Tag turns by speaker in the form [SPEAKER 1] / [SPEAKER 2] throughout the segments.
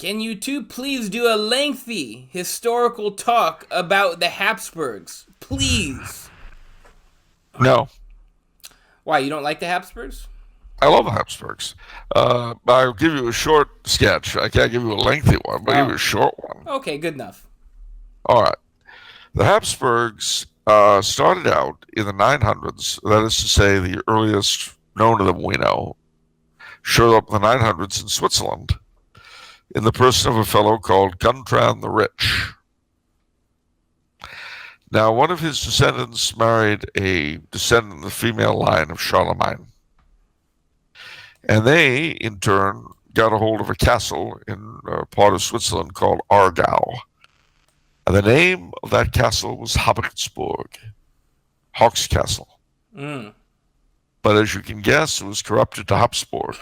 [SPEAKER 1] Can you two please do a lengthy historical talk about the Habsburgs? Please.
[SPEAKER 2] No,
[SPEAKER 1] Why, you don't like the Habsburgs?
[SPEAKER 2] I love the Habsburgs. I'll give you a short sketch. I can't give you a lengthy one, but I'll give you
[SPEAKER 1] Oh,
[SPEAKER 2] a short one.
[SPEAKER 1] okay, good enough.
[SPEAKER 2] All right. The Habsburgs started out in the 900s, that is to say, the earliest known of them we know, showed up in the 900s in Switzerland in the person of a fellow called Guntram the Rich. Now, one of his descendants married a descendant of the female line of Charlemagne. And they, in turn, got a hold of a castle in a part of Switzerland called Aargau. And the name of that castle was Habsburg, Hawk's Castle.
[SPEAKER 1] Mm.
[SPEAKER 2] But as you can guess, it was corrupted to Habsburg.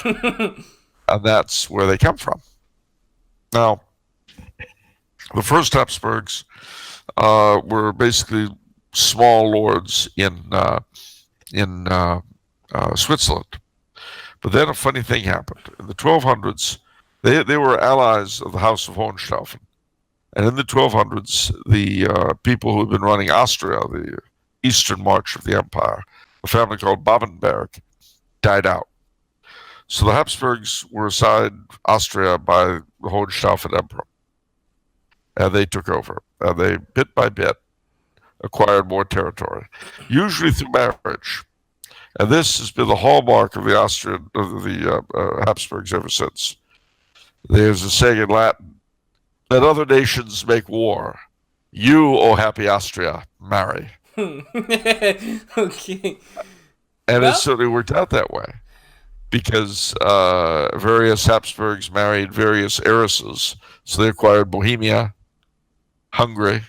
[SPEAKER 2] And that's where they come from. Now, the first Habsburgs were basically small lords in Switzerland. But then a funny thing happened. In the 1200s, they were allies of the House of Hohenstaufen. And in the 1200s, the people who had been running Austria, the eastern march of the empire, a family called Babenberg, died out. So the Habsburgs were assigned Austria by the Hohenstaufen emperor. And they took over. And they, bit by bit, acquired more territory, usually through marriage. And this has been the hallmark of the Habsburgs ever since. There's a saying in Latin, let other nations make war. You, O happy Austria, marry.
[SPEAKER 1] Okay.
[SPEAKER 2] And it
[SPEAKER 1] Well,
[SPEAKER 2] certainly worked out that way because various Habsburgs married various heiresses. So they acquired Bohemia, Hungary,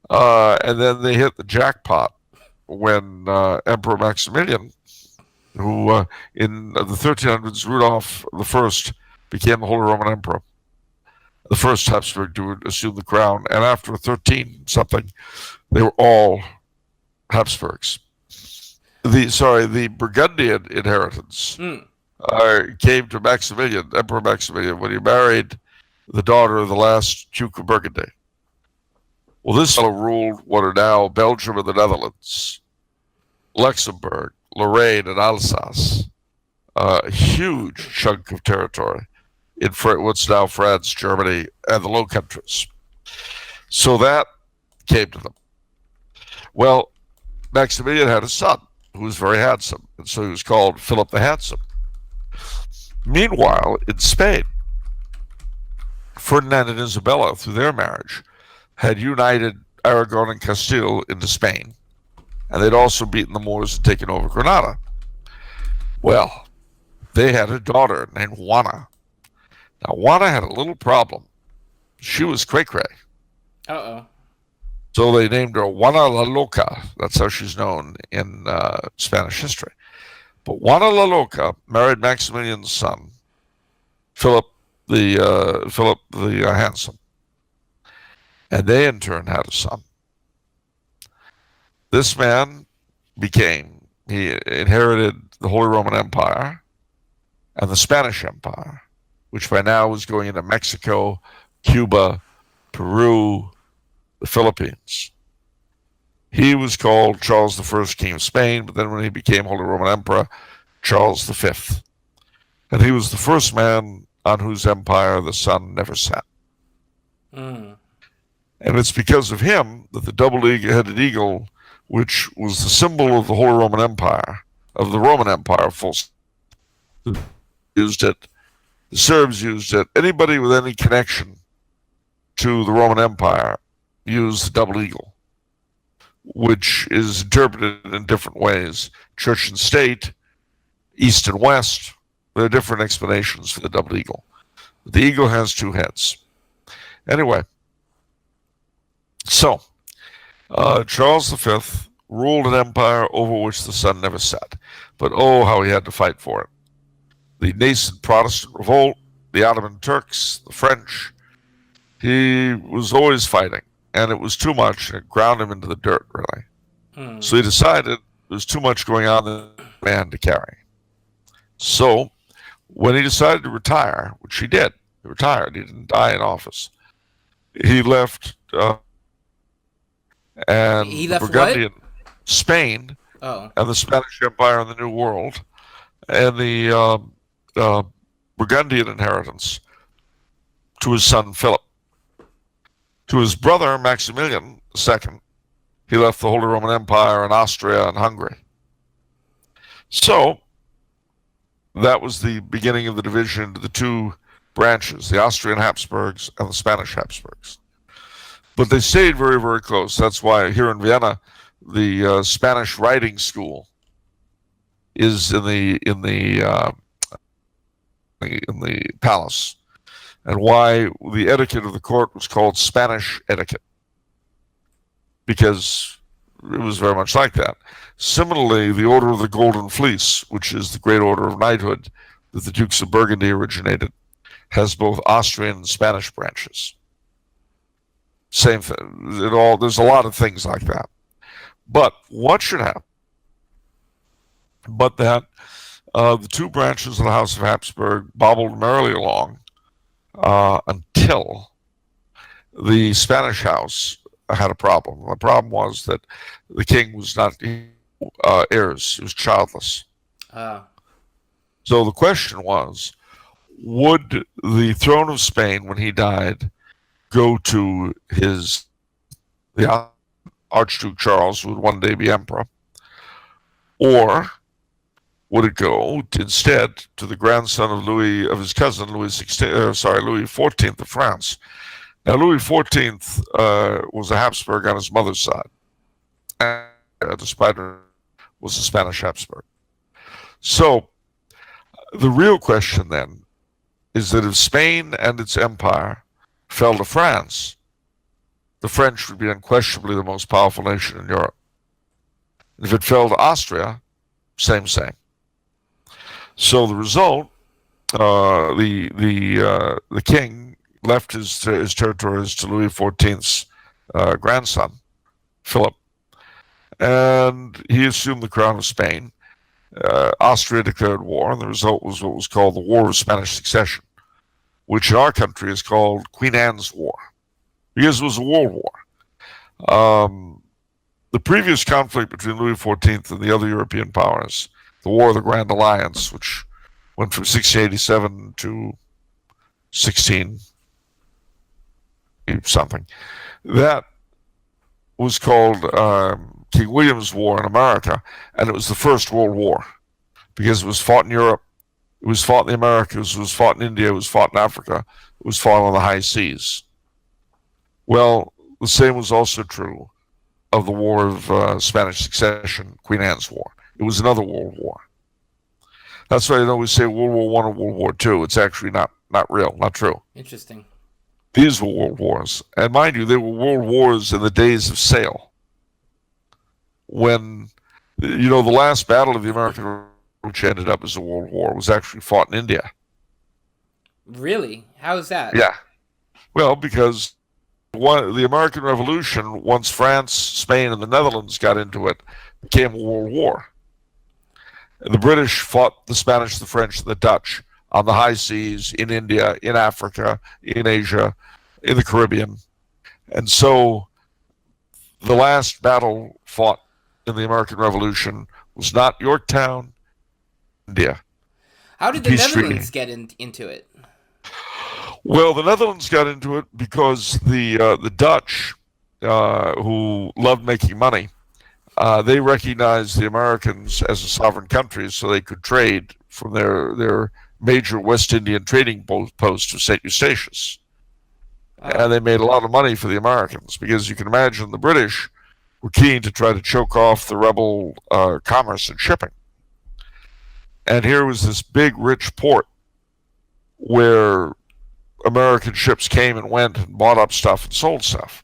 [SPEAKER 2] and then they hit the jackpot when Emperor Maximilian, who in the 1300s, Rudolph I became the Holy Roman Emperor, the first Habsburg to assume the crown. And after 13 something, they were all Habsburgs. The Burgundian inheritance came to Maximilian, Emperor Maximilian, when he married the daughter of the last Duke of Burgundy. Well, this fellow ruled what are now Belgium and the Netherlands, Luxembourg, Lorraine, and Alsace, a huge chunk of territory in what's now France, Germany, and the Low Countries. So that came to them. Well, Maximilian had a son who was very handsome, and so he was called Philip the Handsome. Meanwhile, in Spain, Ferdinand and Isabella, through their marriage, had united Aragon and Castile into Spain, and they'd also beaten the Moors and taken over Granada. Well, they had a daughter named Juana. Now, Juana had a little problem. She was cray-cray.
[SPEAKER 1] uh-oh.
[SPEAKER 2] So they named her Juana la Loca. That's how she's known in Spanish history. But Juana la Loca married Maximilian's son, Philip the Handsome. And they in turn had a son. This man he inherited the Holy Roman Empire and the Spanish Empire, which by now was going into Mexico, Cuba, Peru, the Philippines. He was called Charles I, King of Spain, but then when he became Holy Roman Emperor, Charles V. And he was the first man on whose empire the sun never set.
[SPEAKER 1] Mm.
[SPEAKER 2] And it's because of him that the double-headed eagle, which was the symbol of the Holy Roman Empire, of the Roman Empire, used it. The Serbs used it. Anybody with any connection to the Roman Empire used the double eagle, which is interpreted in different ways. Church and state, east and west, there are different explanations for the double eagle. The eagle has two heads. Anyway, so Charles V ruled an empire over which the sun never set. But oh, how he had to fight for it. The nascent Protestant revolt, the Ottoman Turks, the French, he was always fighting. And it was too much, and it ground him into the dirt, really.
[SPEAKER 1] Mm.
[SPEAKER 2] So he decided there was too much going on in the man to carry. So when he decided to retire, which he did, He retired. He didn't die in office. He left and
[SPEAKER 1] He
[SPEAKER 2] the
[SPEAKER 1] left what?
[SPEAKER 2] Burgundian Spain
[SPEAKER 1] Oh.
[SPEAKER 2] and the Spanish Empire in the New World and the uh, Burgundian inheritance to his son Philip. To his brother Maximilian II, he left the Holy Roman Empire and Austria and Hungary. So that was the beginning of the division into the two branches, the Austrian Habsburgs and the Spanish Habsburgs. But they stayed very, very close. That's why here in Vienna, the Spanish writing school is in the palace, and why the etiquette of the court was called Spanish etiquette, because it was very much like that. Similarly, the Order of the Golden Fleece, which is the great order of knighthood that the Dukes of Burgundy originated, has both Austrian and Spanish branches. Same thing. There's a lot of things like that. But what should happen? But that the two branches of the House of Habsburg bobbled merrily along until the Spanish house had a problem. The problem was that the king was not heirs; he was childless. So the question was, would the throne of Spain, when he died, go to the Archduke Charles, who would one day be emperor, or would it go instead to the grandson of his cousin Louis XIV of France? Now, Louis XIV was a Habsburg on his mother's side, and despite her, was a Spanish Habsburg. So the real question then is that if Spain and its empire fell to France, the French would be unquestionably the most powerful nation in Europe. If it fell to Austria, same. So the result, the king left his territories to Louis XIV's grandson, Philip, and he assumed the crown of Spain. Austria declared war, and the result was what was called the War of Spanish Succession, which in our country is called Queen Anne's War, because it was a world war. The previous conflict between Louis XIV and the other European powers, the War of the Grand Alliance, which went from 1687 to 16 something, that was called King William's War in America, and it was the First World War, because it was fought in Europe, it was fought in the Americas, it was fought in India, it was fought in Africa, it was fought on the high seas. Well, the same was also true of the War of Spanish Succession, Queen Anne's War. It was another world war. That's why I always say World War I or World War II. It's actually not real, not true.
[SPEAKER 1] Interesting.
[SPEAKER 2] These were world wars. And mind you, they were world wars in the days of sail. When, the last battle of the American, which ended up as a world war, was actually fought in India.
[SPEAKER 1] Really? How is that?
[SPEAKER 2] Yeah. Well, because the American Revolution, once France, Spain, and the Netherlands got into it, became a world war. And the British fought the Spanish, the French, and the Dutch on the high seas, in India, in Africa, in Asia, in the Caribbean. And so the last battle fought in the American Revolution was not Yorktown, India.
[SPEAKER 1] How did the Netherlands get into it?
[SPEAKER 2] Well, the Netherlands got into it because the Dutch, who loved making money, they recognized the Americans as a sovereign country, so they could trade from their major West Indian trading post of St. Eustatius. And they made a lot of money for the Americans, because you can imagine the British were keen to try to choke off the rebel commerce and shipping. And here was this big, rich port where American ships came and went and bought up stuff and sold stuff.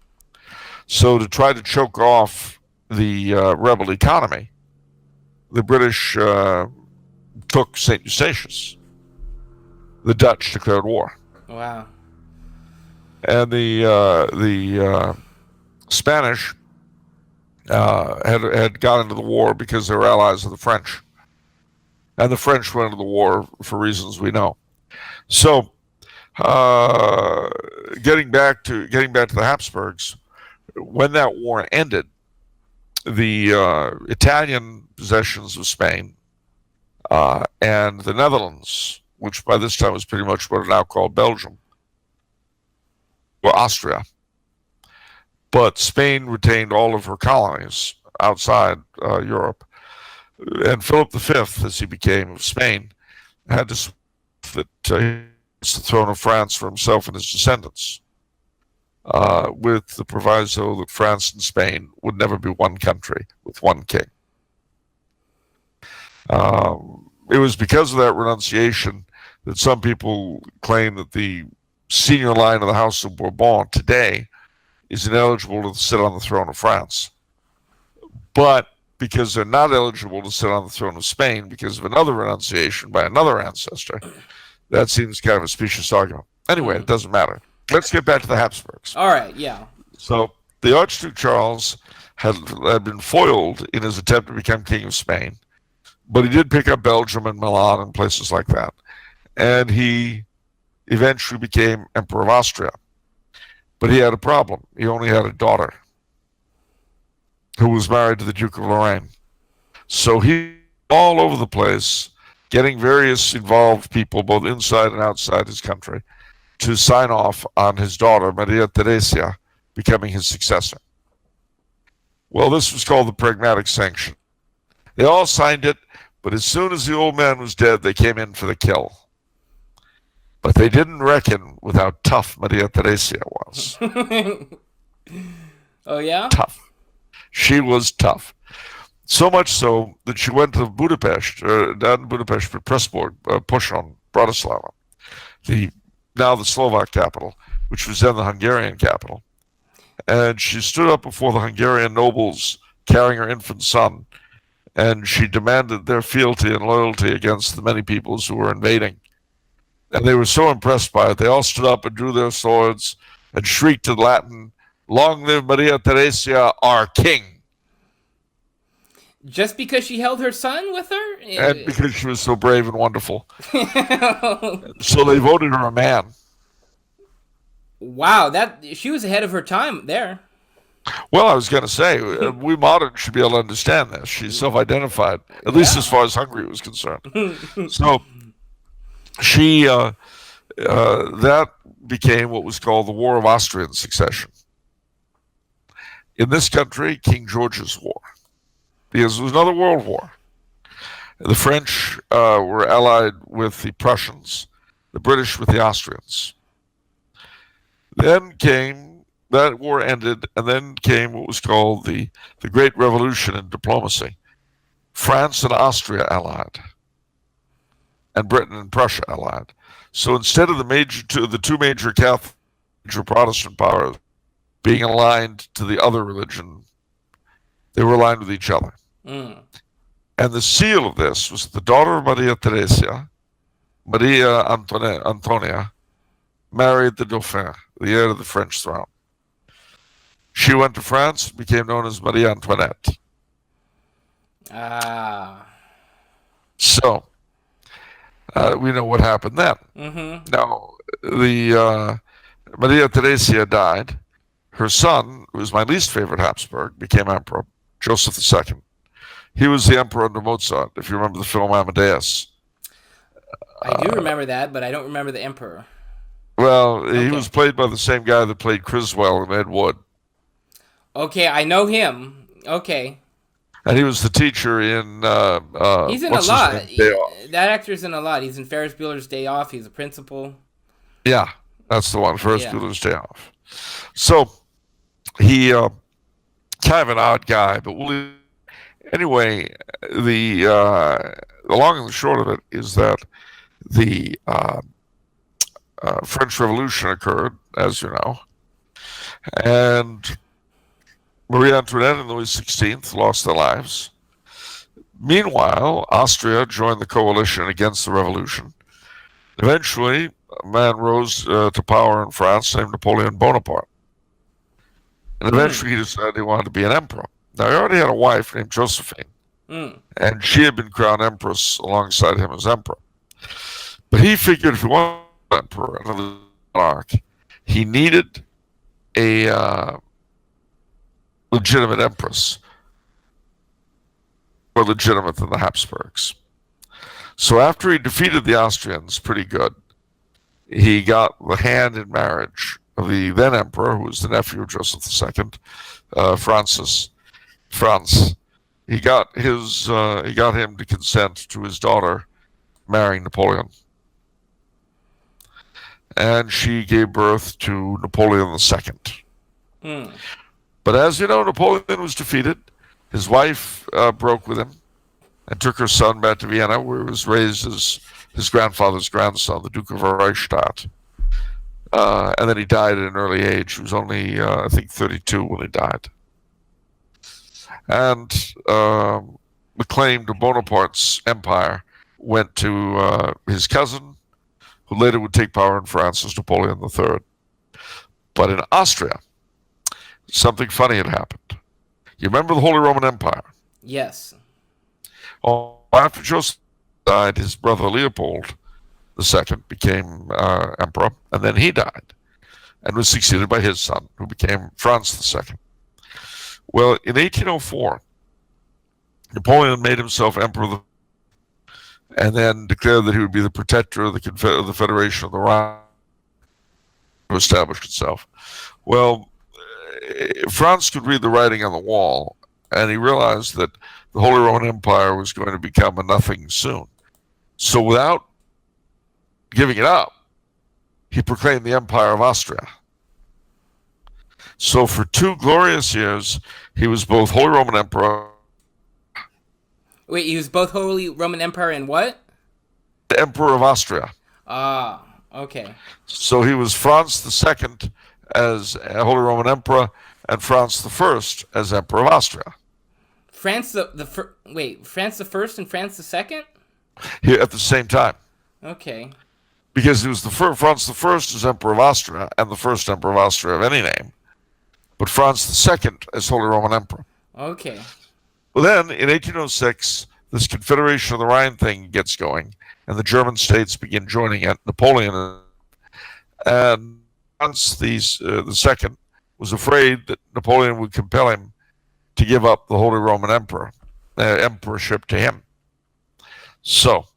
[SPEAKER 2] So to try to choke off the rebel economy, the British took St. Eustatius. The Dutch declared war.
[SPEAKER 1] Wow.
[SPEAKER 2] And the Spanish had got into the war because they were allies of the French. And the French went into the war for reasons we know. So Uh, getting back to the Habsburgs, when that war ended, the Italian possessions of Spain and the Netherlands, which by this time was pretty much what are now called Belgium, or Austria. But Spain retained all of her colonies outside Europe. And Philip V, as he became of Spain, had to swear that he wants the throne of France for himself and his descendants, with the proviso that France and Spain would never be one country with one king. It was because of that renunciation that some people claim that the senior line of the House of Bourbon today is ineligible to sit on the throne of France. But because they're not eligible to sit on the throne of Spain because of another renunciation by another ancestor, that seems kind of a specious argument. Anyway, it doesn't matter. Let's get back to the Habsburgs.
[SPEAKER 1] All right, yeah.
[SPEAKER 2] So the Archduke Charles had been foiled in his attempt to become King of Spain, but he did pick up Belgium and Milan and places like that. And he eventually became Emperor of Austria. But he had a problem. He only had a daughter who was married to the Duke of Lorraine. So he all over the place, getting various involved people, both inside and outside his country, to sign off on his daughter, Maria Theresia, becoming his successor. Well, this was called the Pragmatic Sanction. They all signed it, but as soon as the old man was dead, they came in for the kill. But they didn't reckon with how tough Maria Theresia was.
[SPEAKER 1] Oh, yeah?
[SPEAKER 2] Tough. She was tough. So much so that she went to Budapest, not in Budapest, but Pressburg, Pushon, Bratislava, now the Slovak capital, which was then the Hungarian capital. And she stood up before the Hungarian nobles carrying her infant son, and she demanded their fealty and loyalty against the many peoples who were invading. And they were so impressed by it, they all stood up and drew their swords and shrieked in Latin, "Long live Maria Theresia, our king!"
[SPEAKER 1] Just because she held her son with her?
[SPEAKER 2] And because she was so brave and wonderful. So they voted her a man.
[SPEAKER 1] Wow, she was ahead of her time there.
[SPEAKER 2] Well, I was going to say, we moderns should be able to understand this. She's self-identified, at least as far as Hungary was concerned. So she, that became what was called the War of Austrian Succession. In this country, King George's War, because it was another world war. The French were allied with the Prussians, the British with the Austrians. Then came, that war ended, and then came what was called the Great Revolution in diplomacy. France and Austria allied, and Britain and Prussia allied. So instead of the two major Catholic, major Protestant powers being aligned to the other religion, they were aligned with each other. And the seal of this was the daughter of Maria Theresia, Maria Antonia, married the Dauphin, the heir to the French throne. She went to France, became known as Marie Antoinette. So, we know what happened then. Now, the Maria Theresia died. Her son, who was my least favorite Habsburg, became emperor, Joseph II. He was the emperor under Mozart, if you remember the film Amadeus.
[SPEAKER 1] I do remember that, but I don't remember the emperor.
[SPEAKER 2] Well, he was played by the same guy that played Criswell in Ed Wood.
[SPEAKER 1] Okay, I know him. Okay.
[SPEAKER 2] And he was the teacher in...
[SPEAKER 1] he's in a lot. That actor's in a lot. He's in Ferris Bueller's Day Off. He's a principal.
[SPEAKER 2] Yeah, that's the one, Ferris Bueller's Day Off. So, he, kind of an odd guy, but anyway, the long and the short of it is that the French Revolution occurred, as you know, and Marie Antoinette and Louis XVI lost their lives. Meanwhile, Austria joined the coalition against the revolution. Eventually, a man rose to power in France named Napoleon Bonaparte. And eventually he decided he wanted to be an emperor. Now, he already had a wife named Josephine, and she had been crowned empress alongside him as emperor. But he figured if he wanted to be emperor, monarch, he needed a legitimate empress, more legitimate than the Habsburgs. So after he defeated the Austrians pretty good, he got the hand in marriage of the then emperor, who was the nephew of Joseph II, Francis. He got him to consent to his daughter marrying Napoleon, and she gave birth to Napoleon II. But as you know, Napoleon was defeated. His wife broke with him and took her son back to Vienna, where he was raised as his grandfather's grandson, the Duke of Reichstadt. And then he died at an early age. He was only, I think, 32 when he died. And the claim to Bonaparte's empire went to his cousin, who later would take power in France as Napoleon III. But in Austria, something funny had happened. You remember the Holy Roman Empire?
[SPEAKER 1] Yes.
[SPEAKER 2] After Joseph died, his brother Leopold II became emperor, and then he died and was succeeded by his son, who became Franz II. Well, in 1804, Napoleon made himself emperor and then declared that he would be the protector of the Federation of the Rhine, to establish itself. Well, Franz could read the writing on the wall, and he realized that the Holy Roman Empire was going to become a nothing soon. So without giving it up, he proclaimed the Empire of Austria. So for 2 glorious years, he was both Holy Roman Emperor.
[SPEAKER 1] Wait, he was both Holy Roman Emperor and what?
[SPEAKER 2] The Emperor of Austria.
[SPEAKER 1] Ah, okay.
[SPEAKER 2] So he was Franz II as Holy Roman Emperor and Franz I as Emperor of Austria.
[SPEAKER 1] France France the First and France the Second?
[SPEAKER 2] Here at the same time.
[SPEAKER 1] Okay.
[SPEAKER 2] Because he was Franz I as Emperor of Austria and the first Emperor of Austria of any name, but Franz II as Holy Roman Emperor.
[SPEAKER 1] Okay.
[SPEAKER 2] Well, then, in 1806, this Confederation of the Rhine thing gets going, and the German states begin joining it. Napoleon and Franz II was afraid that Napoleon would compel him to give up the Holy Roman emperorship to him. So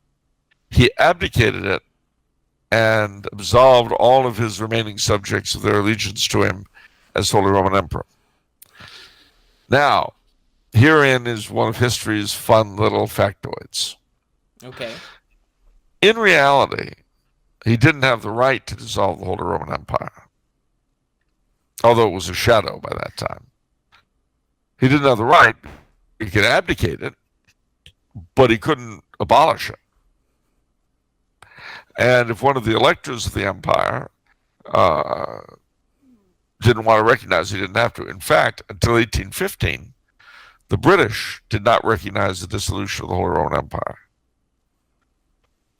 [SPEAKER 2] he abdicated it and absolved all of his remaining subjects of their allegiance to him as Holy Roman Emperor. Now, herein is one of history's fun little factoids.
[SPEAKER 1] Okay.
[SPEAKER 2] In reality, he didn't have the right to dissolve the Holy Roman Empire, although it was a shadow by that time. He didn't have the right. He could abdicate it, but he couldn't abolish it. And if one of the electors of the empire didn't want to recognize, he didn't have to. In fact, until 1815, the British did not recognize the dissolution of the Holy Roman Empire.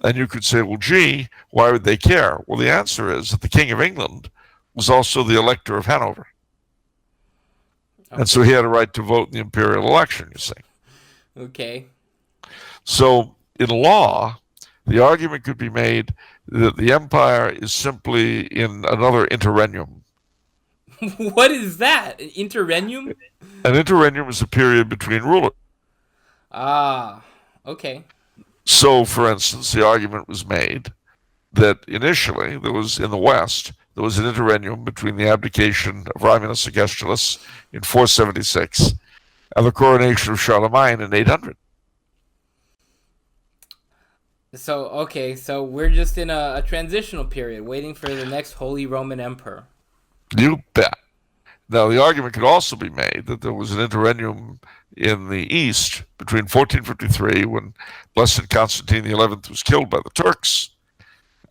[SPEAKER 2] And you could say, well, gee, why would they care? Well, the answer is that the King of England was also the elector of Hanover. Okay. And so he had a right to vote in the imperial election, you see.
[SPEAKER 1] Okay.
[SPEAKER 2] So in law, the argument could be made that the empire is simply in another interregnum.
[SPEAKER 1] What is that? An interregnum?
[SPEAKER 2] An interregnum is a period between rulers.
[SPEAKER 1] Ah, okay.
[SPEAKER 2] So, for instance, the argument was made that initially there was, in the West, there was an interregnum between the abdication of Romulus Augustulus in 476 and the coronation of Charlemagne in 800.
[SPEAKER 1] So, okay, so we're just in a transitional period, waiting for the next Holy Roman Emperor.
[SPEAKER 2] You bet. Now, the argument could also be made that there was an interregnum in the East between 1453, when Blessed Constantine XI was killed by the Turks,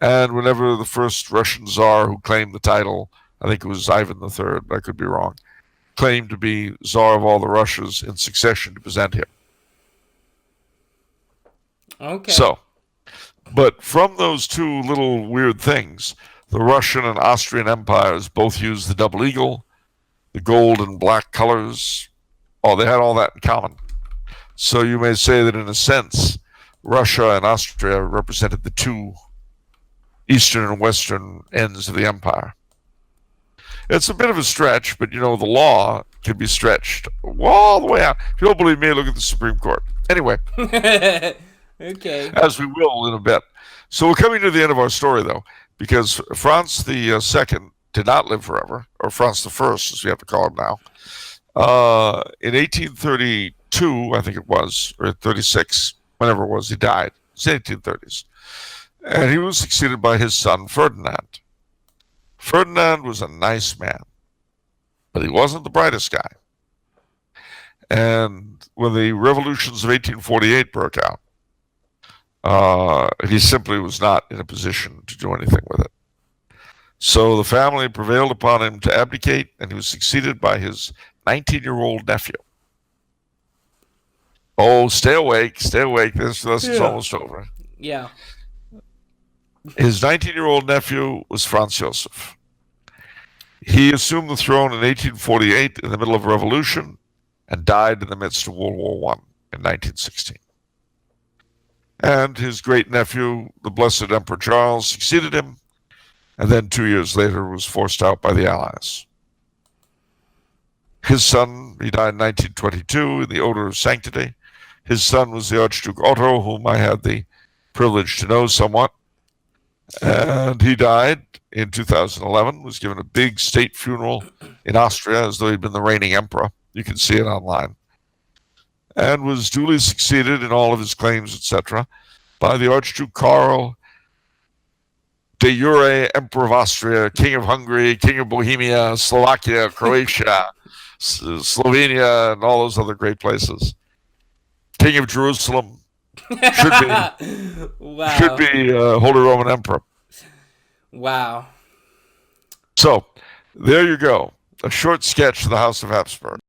[SPEAKER 2] and whenever the first Russian Tsar who claimed the title, I think it was Ivan III, I could be wrong, claimed to be Tsar of all the Russias in succession to present him.
[SPEAKER 1] Okay.
[SPEAKER 2] So, but from those two little weird things, the Russian and Austrian empires both used the double eagle, the gold and black colors. Oh, they had all that in common. So you may say that in a sense, Russia and Austria represented the two eastern and western ends of the empire. It's a bit of a stretch, but the law can be stretched all the way out. If you don't believe me, look at the Supreme Court. Anyway,
[SPEAKER 1] Okay.
[SPEAKER 2] as we will in a bit. So we're coming to the end of our story, though, because Franz the Second did not live forever, or Franz the First, as we have to call him now. In 1832, I think it was, or 36, whenever it was, he died. It's the 1830s. And he was succeeded by his son, Ferdinand. Ferdinand was a nice man, but he wasn't the brightest guy. And when the revolutions of 1848 broke out, he simply was not in a position to do anything with it. So the family prevailed upon him to abdicate, and he was succeeded by his 19-year-old nephew. Oh, stay awake, stay awake. This lesson's almost over.
[SPEAKER 1] Yeah.
[SPEAKER 2] His 19-year-old nephew was Franz Joseph. He assumed the throne in 1848 in the middle of a revolution and died in the midst of World War I in 1916. And his great-nephew, the Blessed Emperor Charles, succeeded him, and then 2 years later was forced out by the Allies. His son, he died in 1922 in the odor of sanctity. His son was the Archduke Otto, whom I had the privilege to know somewhat. And he died in 2011, was given a big state funeral in Austria as though he'd been the reigning emperor. You can see it online. And was duly succeeded in all of his claims, etc., by the Archduke Karl, de jure Emperor of Austria, King of Hungary, King of Bohemia, Slovakia, Croatia, Slovenia, and all those other great places. King of Jerusalem,
[SPEAKER 1] Wow.
[SPEAKER 2] should be Holy Roman Emperor.
[SPEAKER 1] Wow.
[SPEAKER 2] So, there you go. A short sketch of the House of Habsburg.